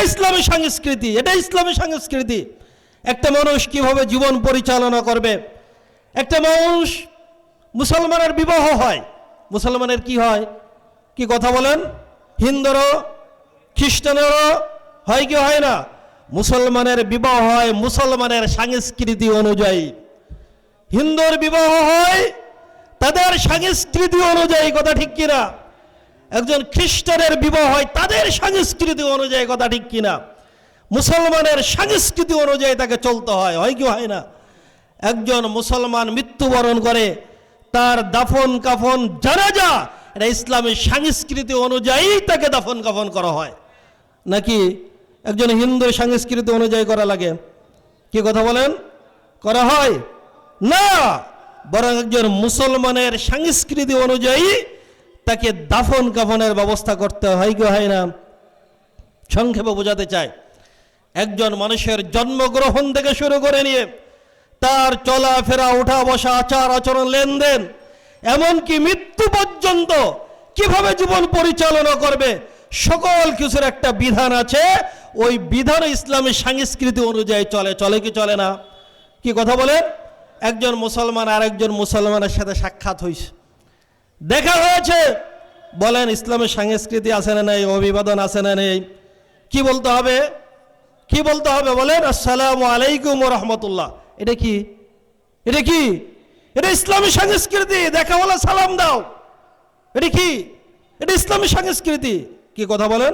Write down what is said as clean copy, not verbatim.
ইসলামী সংস্কৃতি, এটা ইসলামী সংস্কৃতি। একটা মানুষ কিভাবে জীবন পরিচালনা করবে। একটা মানুষ, মুসলমানের বিবাহ হয়, মুসলমানের কি হয়, কি কথা বলেন? হিন্দুরও খ্রিস্টানেরও হয় কি হয় না? মুসলমানের বিবাহ হয় মুসলমানের সংস্কৃতি অনুযায়ী, হিন্দুর বিবাহ হয় তাদের সংস্কৃতি অনুযায়ী, কথা ঠিক কিনা? একজন খ্রিস্টানের বিবাহ হয় তাদের সংস্কৃতি অনুযায়ী, কথা ঠিক কিনা? মুসলমানের সংস্কৃতি অনুযায়ী তাকে চলতে হয়, হয় কি হয় না? একজন মুসলমান মৃত্যুবরণ করে, তার দাফন কাফন জানাজা এটা ইসলামী সংস্কৃতি অনুযায়ী তাকে দাফন কাফন করা হয়, নাকি একজন হিন্দু সংস্কৃতি অনুযায়ী করা লাগে? কি কথা বলেন? করা হয় না, বরং একজন মুসলমানের সংস্কৃতি অনুযায়ী তাকে দাফন কাফনের ব্যবস্থা করতে হয় কি হয় না? সংক্ষেপে বোঝাতে চাই, একজন মানুষের জন্মগ্রহণ থেকে শুরু করে নিয়ে তার চলাফেরা, ওঠা বসা, আচার আচরণ, লেনদেন, এমনকি মৃত্যু পর্যন্ত কিভাবে জীবন পরিচালনা করবে, সকল কিছুর একটা বিধান আছে। ওই বিধান ইসলামী সংস্কৃতি অনুযায়ী চলে, চলে কি চলে না? কি কথা বলেন? একজন মুসলমান আর একজন মুসলমানের সাথে সাক্ষাৎ হয়েছে, দেখা হয়েছে, বলেন ইসলামের সংস্কৃতি আছে না নেই? অভিবাদন আছে না নেই? কি বলতে হবে? কি বলতে হবে বলেন? আসসালামু আলাইকুম ওয়া রাহমাতুল্লাহ। এটা কি? এটা কি? এটা ইসলামী সংস্কৃতি। দেখা হলে সালাম দাও, এটা কি? এটা ইসলামী সংস্কৃতি। কি কথা বলেন?